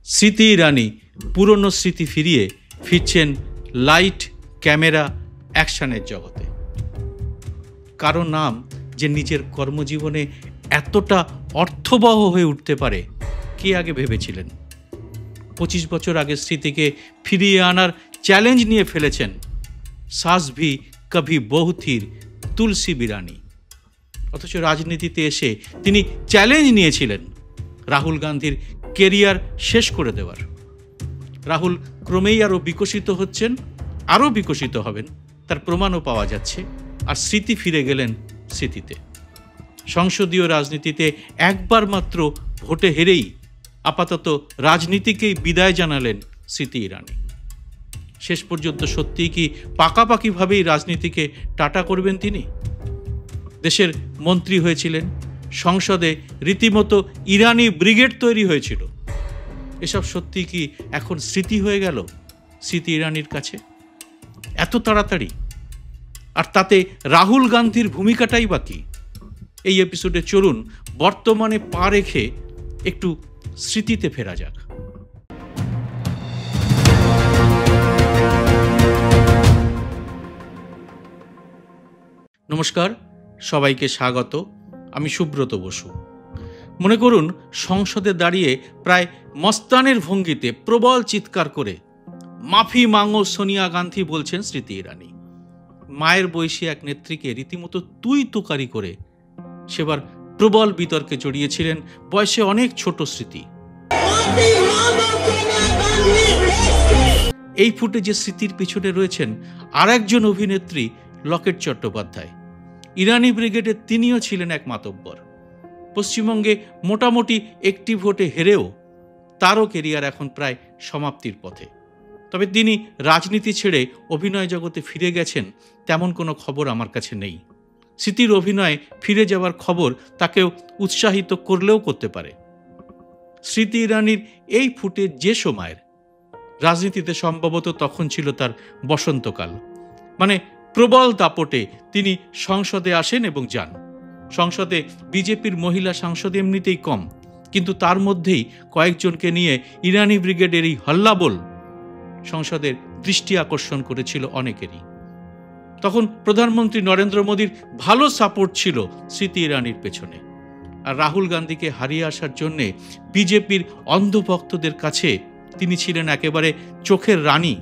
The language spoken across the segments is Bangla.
স্মৃতি ইরানি পুরনো স্মৃতি ফিরিয়ে ফিরছেন লাইট, ক্যামেরা, অ্যাকশনের জগতে। কারো নাম যে নিজের কর্মজীবনে এতটা অর্থবহ হয়ে উঠতে পারে, কে আগে ভেবেছিলেন? 25 বছর আগে স্মৃতিকে ফিরিয়ে আনার চ্যালেঞ্জ নিয়ে ফেলেছেন সাস ভি কভি বহু থির তুলসী বিরানি। অথচ রাজনীতিতে এসে তিনি চ্যালেঞ্জ নিয়েছিলেন রাহুল গান্ধীর কেরিয়ার শেষ করে দেওয়ার। রাহুল ক্রমেই আরও বিকশিত হচ্ছেন, আরও বিকশিত হবেন, তার প্রমাণও পাওয়া যাচ্ছে। আর স্মৃতি ফিরে গেলেন স্মৃতিতে। সংসদীয় রাজনীতিতে একবার মাত্র ভোটে হেরেই আপাতত রাজনীতিকেই বিদায় জানালেন স্মৃতি ইরানি। শেষ পর্যন্ত সত্যিই কি পাকাপাকিভাবেই রাজনীতিকে টাটা করবেন তিনি? দেশের মন্ত্রী হয়েছিলেন, সংসদে রীতিমতো ইরানি ব্রিগেড তৈরি হয়েছিল। এসব সত্যি কি এখন স্মৃতি হয়ে গেল স্মৃতি ইরানির কাছে এত তাড়াতাড়ি? আর তাতে রাহুল গান্ধীর ভূমিকাটাই বাকি। এই এপিসোডে চলুন বর্তমানে পা রেখে একটু স্মৃতিতে ফেরা যাক। নমস্কার, সবাইকে স্বাগত। আমি সুব্রত বসু। মনে করুন সংসদে দাঁড়িয়ে প্রায় মস্তানের ভঙ্গিতে প্রবল চিৎকার করে মাফি মাঙ্গো সোনিয়া গান্ধী বলছেন স্মৃতি ইরানি। মায়ের বয়সী এক নেত্রীকে রীতিমতো তুই তুকারি করে সেবার প্রবল বিতর্কে জড়িয়েছিলেন বয়সে অনেক ছোট স্মৃতি। এই ফুটেজে স্মৃতির পিছনে রয়েছেন আর একজন অভিনেত্রী, লকেট চট্টোপাধ্যায়। ইরানি ব্রিগেডের তিনিও ছিলেন এক মাতব্বর। পশ্চিমবঙ্গে মোটামুটি একটি ভোটে হেরেও তারও কেরিয়ার এখন প্রায় সমাপ্তির পথে। তবে তিনি রাজনীতি ছেড়ে অভিনয় জগতে ফিরে গেছেন তেমন কোনো খবর আমার কাছে নেই। স্মৃতির অভিনয়ে ফিরে যাওয়ার খবর তাকেও উৎসাহিত করলেও করতে পারে। স্মৃতি ইরানির এই ফুটেজ যে সময়ের, রাজনীতিতে সম্ভবত তখন ছিল তার বসন্তকাল। মানে প্রবল দাপটে তিনি সংসদে আসেন এবং যান। সংসদে বিজেপির মহিলা সাংসদ এমনিতেই কম, কিন্তু তার মধ্যেই কয়েকজনকে নিয়ে ইরানি ব্রিগেডের এই হল্লাবোল সংসদের দৃষ্টি আকর্ষণ করেছিল অনেকেরই। তখন প্রধানমন্ত্রী নরেন্দ্র মোদীর ভালো সাপোর্ট ছিল স্মৃতি ইরানির পেছনে। আর রাহুল গান্ধীকে হারিয়ে আসার জন্যে বিজেপির অন্ধভক্তদের কাছে তিনি ছিলেন একেবারে চোখের রানী।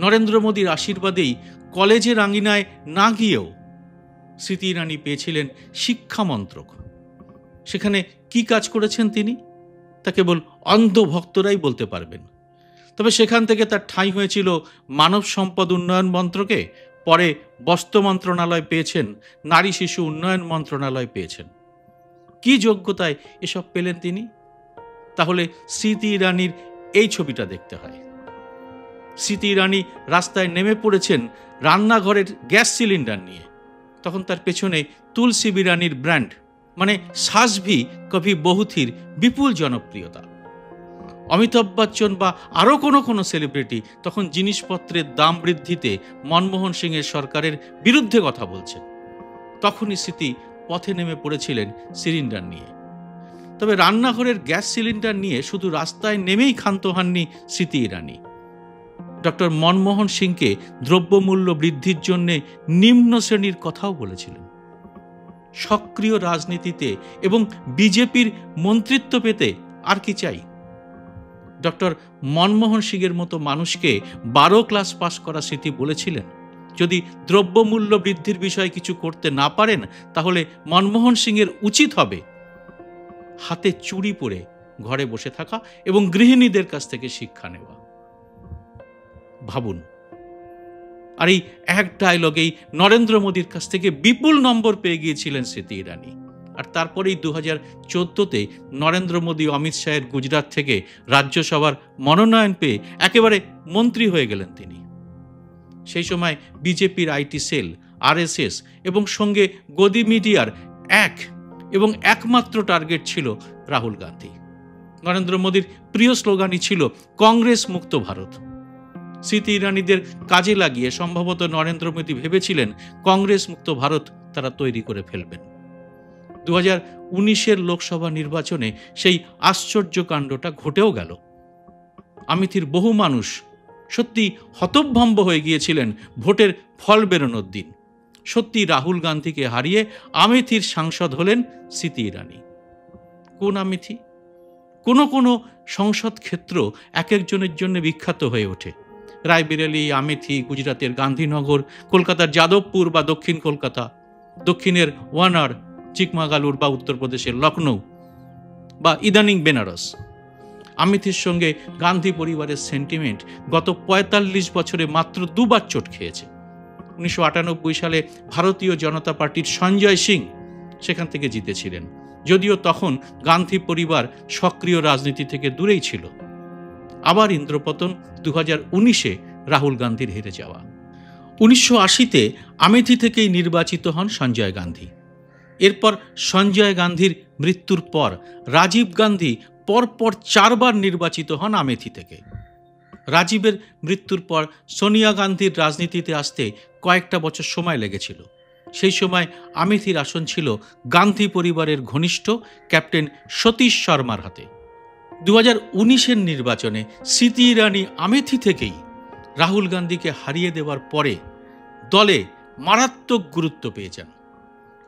নরেন্দ্র মোদীর আশীর্বাদেই কলেজের আঙিনায় না গিয়েও স্মৃতি ইরানি পেয়েছিলেন শিক্ষামন্ত্রক। সেখানে কি কাজ করেছেন তিনি, তা কেবল অন্ধভক্তরাই বলতে পারবেন। তবে সেখান থেকে তার ঠাঁই হয়েছিল মানব সম্পদ উন্নয়ন মন্ত্রকে, পরে বস্ত্র মন্ত্রণালয় পেয়েছেন, নারী শিশু উন্নয়ন মন্ত্রণালয় পেয়েছেন। কি যোগ্যতায় এসব পেলেন তিনি? তাহলে স্মৃতি ইরানির এই ছবিটা দেখতে হয়। স্মৃতি ইরানি রাস্তায় নেমে পড়েছেন রান্নাঘরের গ্যাস সিলিন্ডার নিয়ে। তখন তার পেছনে তুলসী বিরানির ব্র্যান্ড মানে সাস ভি কভি বহু থির বিপুল জনপ্রিয়তা। অমিতাভ বচ্চন বা আরও কোনো সেলিব্রিটি তখন জিনিসপত্রের দাম বৃদ্ধিতে মনমোহন সিংয়ের সরকারের বিরুদ্ধে কথা বলছেন। তখনই স্মৃতি পথে নেমে পড়েছিলেন সিলিন্ডার নিয়ে। তবে রান্নাঘরের গ্যাস সিলিন্ডার নিয়ে শুধু রাস্তায় নেমেই ক্ষান্ত হননি স্মৃতি ইরানি। ডক্টর মনমোহন সিংকে দ্রব্যমূল্য বৃদ্ধির জন্য নিম্ন শ্রেণীর কথাও বলেছিলেন। সক্রিয় রাজনীতিতে এবং বিজেপির মন্ত্রিত্ব পেতে আর কি চাই? ডক্টর মনমোহন সিংয়ের মতো মানুষকে 12 ক্লাস পাস করা স্মৃতি বলেছিলেন, যদি দ্রব্যমূল্য বৃদ্ধির বিষয়ে কিছু করতে না পারেন তাহলে মনমোহন সিংয়ের উচিত হবে হাতে চুড়ি পরে ঘরে বসে থাকা এবং গৃহিণীদের কাছ থেকে শিক্ষা নেওয়া। ভাবুন, আর এই এক ডায়লগেই নরেন্দ্র মোদীর কাছ থেকে বিপুল নম্বর পেয়ে গিয়েছিলেন স্মৃতি ইরানি। আর তারপরেই 2014-তে নরেন্দ্র মোদী অমিত শাহের গুজরাট থেকে রাজ্যসভার মনোনয়ন পেয়ে একেবারে মন্ত্রী হয়ে গেলেন তিনি। সেই সময় বিজেপির আইটি সেল, আরএসএস এবং সঙ্গে গদি মিডিয়ার এক এবং একমাত্র টার্গেট ছিল রাহুল গান্ধী। নরেন্দ্র মোদীর প্রিয় স্লোগানই ছিল কংগ্রেস মুক্ত ভারত। স্মৃতি ইরানিদের কাজে লাগিয়ে সম্ভবত নরেন্দ্র মোদী ভেবেছিলেন কংগ্রেস মুক্ত ভারত তারা তৈরি করে ফেলবেন। 2019-এর লোকসভা নির্বাচনে সেই আশ্চর্য কাণ্ডটা ঘটেও গেল। আমেথির বহু মানুষ সত্যি হতভম্ব হয়ে গিয়েছিলেন ভোটের ফল বেরোনোর দিন। সত্যি রাহুল গান্ধীকে হারিয়ে আমেথির সাংসদ হলেন স্মৃতি ইরানি। কোন আমেথি? কোনো কোনো সংসদ ক্ষেত্র এক একজনের জন্য বিখ্যাত হয়ে ওঠে। রায়বেরেলি, আমেথি, গুজরাটের গান্ধীনগর, কলকাতার যাদবপুর বা দক্ষিণ কলকাতা, দক্ষিণের ওয়ানার, চিকমাগালুর বা উত্তরপ্রদেশের লখনৌ বা ইদানিং বেনারস। আমেথির সঙ্গে গান্ধী পরিবারের সেন্টিমেন্ট গত ৪৫ বছরে মাত্র দুবার চোট খেয়েছে। ১৯৯৮ সালে ভারতীয় জনতা পার্টির সঞ্জয় সিং সেখান থেকে জিতেছিলেন, যদিও তখন গান্ধী পরিবার সক্রিয় রাজনীতি থেকে দূরেই ছিল। আবার ইন্দ্রপতন ২০১৯-এ রাহুল গান্ধীর হেরে যাওয়া। ১৯৮০-তে আমেথি থেকেই নির্বাচিত হন সঞ্জয় গান্ধী। এরপর সঞ্জয় গান্ধীর মৃত্যুর পর রাজীব গান্ধী পরপর ৪ বার নির্বাচিত হন আমেথি থেকে। রাজীবের মৃত্যুর পর সোনিয়া গান্ধীর রাজনীতিতে আসতে কয়েকটা বছর সময় লেগেছিল। সেই সময় আমেথির আসন ছিল গান্ধী পরিবারের ঘনিষ্ঠ ক্যাপ্টেন সতীশ শর্মার হাতে। ২০১৯-এর নির্বাচনে স্মৃতি ইরানি আমেথি থেকেই রাহুল গান্ধীকে হারিয়ে দেওয়ার পরে দলে মারাত্মক গুরুত্ব পেয়ে যান,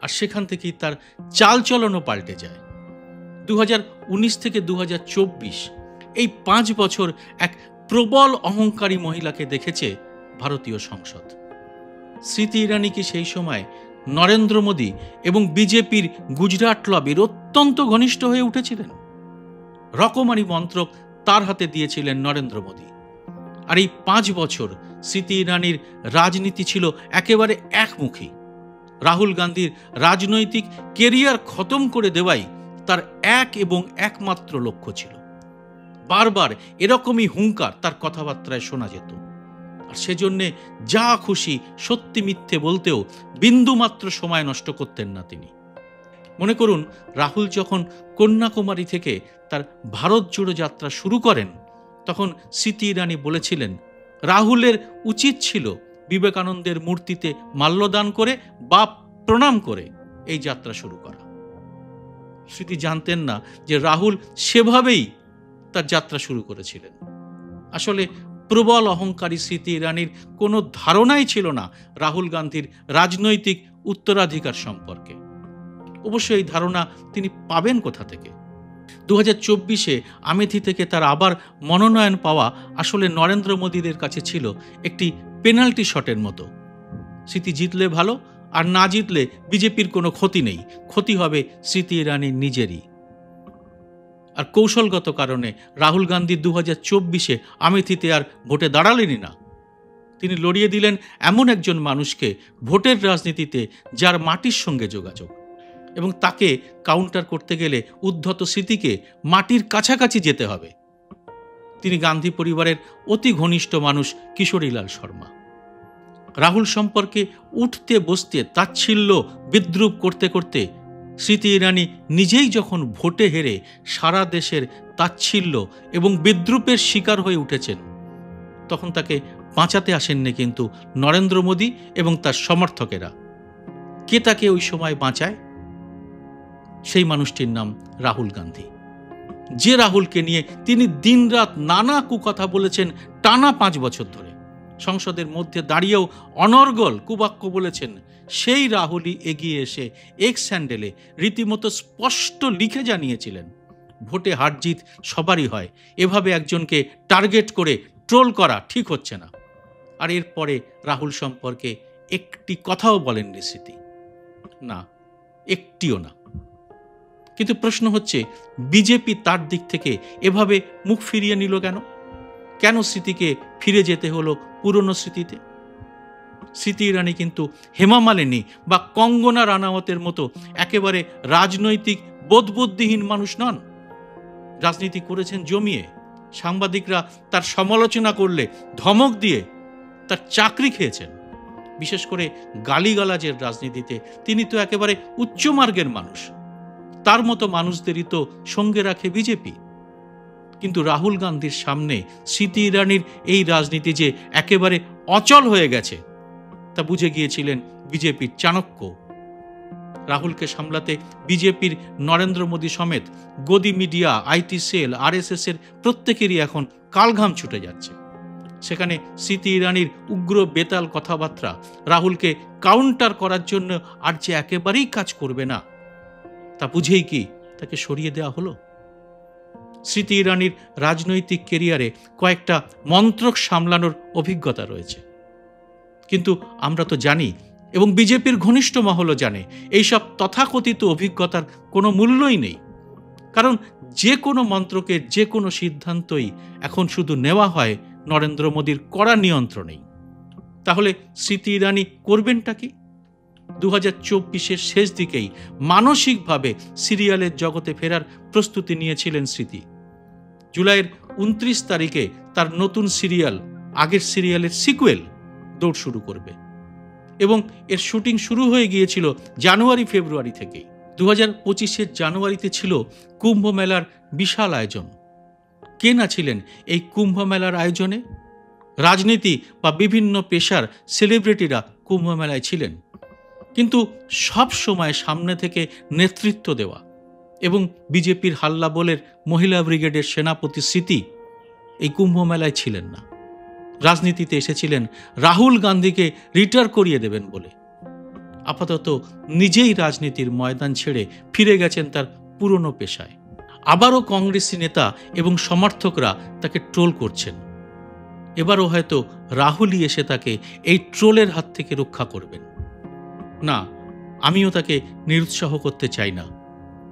আর সেখান থেকেই তার চালচলনও পাল্টে যায়। ২০১৯ থেকে ২০২৪ এই ৫ বছর এক প্রবল অহংকারী মহিলাকে দেখেছে ভারতীয় সংসদ। স্মৃতি ইরানি কি সেই সময় নরেন্দ্র মোদী এবং বিজেপির গুজরাট লবির অত্যন্ত ঘনিষ্ঠ হয়ে উঠেছিলেন? রকমারি মন্ত্রক তার হাতে দিয়েছিলেন নরেন্দ্র মোদী। আর এই ৫ বছর স্মৃতি ইরানির রাজনীতি ছিল একেবারে একমুখী। রাহুল গান্ধীর রাজনৈতিক কেরিয়ার খতম করে দেওয়াই তার এক এবং একমাত্র লক্ষ্য ছিল। বারবার এরকমই হুঙ্কার তার কথাবার্তায় শোনা যেত, আর সেজন্যে যা খুশি সত্যি মিথ্যে বলতেও বিন্দুমাত্র সময় নষ্ট করতেন না তিনি। মনে করুন, রাহুল যখন কন্যাকুমারী থেকে তার ভারত জোড়ো যাত্রা শুরু করেন, তখন স্মৃতি ইরানি বলেছিলেন রাহুলের উচিত ছিল বিবেকানন্দের মূর্তিতে মাল্যদান করে বা প্রণাম করে এই যাত্রা শুরু করা। স্মৃতি জানতেন না যে রাহুল সেভাবেই তার যাত্রা শুরু করেছিলেন। আসলে প্রবল অহংকারী স্মৃতি ইরানির কোনো ধারণাই ছিল না রাহুল গান্ধীর রাজনৈতিক উত্তরাধিকার সম্পর্কে। অবশ্য এই ধারণা তিনি পাবেন কোথা থেকে? ২০২৪-এ আমেথি থেকে তার আবার মনোনয়ন পাওয়া আসলে নরেন্দ্র মোদীদের কাছে ছিল একটি পেনাল্টি শটের মতো। স্মৃতি জিতলে ভালো, আর না জিতলে বিজেপির কোনো ক্ষতি নেই, ক্ষতি হবে স্মৃতি ইরানির নিজেরই। আর কৌশলগত কারণে রাহুল গান্ধী ২০২৪-এ আমেথিতে আর ভোটে দাঁড়ালেনই না। তিনি লড়িয়ে দিলেন এমন একজন মানুষকে ভোটের রাজনীতিতে যার মাটির সঙ্গে যোগাযোগ, এবং তাকে কাউন্টার করতে গেলে উদ্ধত স্মৃতিকে মাটির কাছাকাছি যেতে হবে। তিনি গান্ধী পরিবারের অতি ঘনিষ্ঠ মানুষ কিশোরীলাল শর্মা। রাহুল সম্পর্কে উঠতে বসতে তাচ্ছিল্য বিদ্রূপ করতে করতে স্মৃতি ইরানি নিজেই যখন ভোটে হেরে সারা দেশের তাচ্ছিল্য এবং বিদ্রূপের শিকার হয়ে উঠেছেন, তখন তাকে বাঁচাতে আসেননি কিন্তু নরেন্দ্র মোদী এবং তার সমর্থকেরা। কে তাকে ওই সময় বাঁচায়? সেই মানুষটির নাম রাহুল গান্ধী। যে রাহুলকে নিয়ে তিনি দিনরাত নানা কুকথা বলেছেন টানা ৫ বছর ধরে, সংসদের মধ্যে দাঁড়িয়েও অনর্গল কুবাক্য বলেছেন, সেই রাহুলই এগিয়ে এসে এক্স হ্যান্ডেলে রীতিমতো স্পষ্ট লিখে জানিয়েছিলেন, ভোটে হার জিত সবারই হয়, এভাবে একজনকে টার্গেট করে ট্রোল করা ঠিক হচ্ছে না। আর এরপরে রাহুল সম্পর্কে একটি কথাও বলেননি স্মৃতি, না, একটিও না। কিন্তু প্রশ্ন হচ্ছে, বিজেপি তার দিক থেকে এভাবে মুখ ফিরিয়ে নিল কেন? কেন স্মৃতিকে ফিরে যেতে হলো পুরনো স্মৃতিতে? স্মৃতি ইরানি কিন্তু হেমা মালিনী বা কঙ্গনা রানাওয়াতের মতো একেবারে রাজনৈতিক বোধবুদ্ধিহীন মানুষ নন। রাজনীতি করেছেন জমিয়ে, সাংবাদিকরা তার সমালোচনা করলে ধমক দিয়ে তার চাকরি খেয়েছেন। বিশেষ করে গালিগালাজের রাজনীতিতে তিনি তো একেবারে উচ্চমার্গের মানুষ। তার মতো মানুষদেরই তো সঙ্গে রাখে বিজেপি। কিন্তু রাহুল গান্ধীর সামনে স্মৃতি ইরানির এই রাজনীতি যে একেবারে অচল হয়ে গেছে তা বুঝে গিয়েছিলেন বিজেপির চাণক্য। রাহুলকে সামলাতে বিজেপির নরেন্দ্র মোদী সমেত গদি মিডিয়া, আইটি সেল, আরএসএস এর প্রত্যেকেরই এখন কালঘাম ছুটে যাচ্ছে। সেখানে স্মৃতি ইরানির উগ্র বেতাল কথাবার্তা রাহুলকে কাউন্টার করার জন্য আর যে একেবারেই কাজ করবে না, তা বুঝেই কি তাকে সরিয়ে দেওয়া হলো? স্মৃতি ইরানির রাজনৈতিক কেরিয়ারে কয়েকটা মন্ত্রক সামলানোর অভিজ্ঞতা রয়েছে, কিন্তু আমরা তো জানি এবং বিজেপির ঘনিষ্ঠ মহলও জানে এইসব তথাকথিত অভিজ্ঞতার কোনো মূল্যই নেই। কারণ যে কোনো মন্ত্রকের যে কোনো সিদ্ধান্তই এখন শুধু নেওয়া হয় নরেন্দ্র মোদীর কড়া নিয়ন্ত্রণেই। তাহলে স্মৃতি ইরানি করবেনটা কি? 2024-এর শেষ দিকেই মানসিকভাবে সিরিয়ালের জগতে ফেরার প্রস্তুতি নিয়েছিলেন স্মৃতি। জুলাইয়ের 29 তারিখে তার নতুন সিরিয়াল, আগের সিরিয়ালের সিকুয়েল দৌড় শুরু করবে এবং এর শুটিং শুরু হয়ে গিয়েছিল জানুয়ারি-ফেব্রুয়ারি থেকেই। 2025-এর জানুয়ারিতে ছিল কুম্ভ মেলার বিশাল আয়োজন। কে না ছিলেন এই কুম্ভ মেলার আয়োজনে? রাজনীতি বা বিভিন্ন পেশার সেলিব্রিটিরা কুম্ভ মেলায় ছিলেন, কিন্তু সব সময় সামনে থেকে নেতৃত্ব দেওয়া এবং বিজেপির হাল্লাবোলের মহিলা ব্রিগেডের সেনাপতি স্মৃতি এই কুম্ভ মেলায় ছিলেন না। রাজনীতিতে এসেছিলেন রাহুল গান্ধীকে রিটায়ার করিয়ে দেবেন বলে। আপাতত নিজেই রাজনীতির ময়দান ছেড়ে ফিরে গেছেন তার পুরনো পেশায়। আবারও কংগ্রেসি নেতা এবং সমর্থকরা তাকে ট্রোল করছেন। এবারও হয়তো রাহুলই এসে তাকে এই ট্রোলের হাত থেকে রক্ষা করবেন। না, আমিও তাকে নিরুৎসাহ করতে চাই না,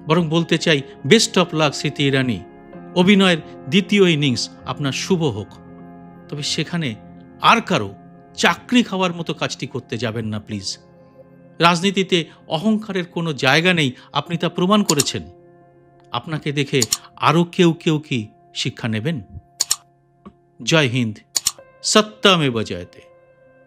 বরং বলতে চাই best of luck Smriti Irani. অভিনয়ের দ্বিতীয় ইনিংস আপনার শুভ হোক, তবে সেখানে আর কারো চাকরি খাওয়ার মতো কাজটি করতে যাবেন না প্লিজ। রাজনীতিতে অহংকারের কোনো জায়গা নেই, আপনি তা প্রমাণ করেছেন। আপনাকে দেখে আরও কেউ কি শিক্ষা নেবেন? জয় হিন্দ, সত্যমেব জয়তে।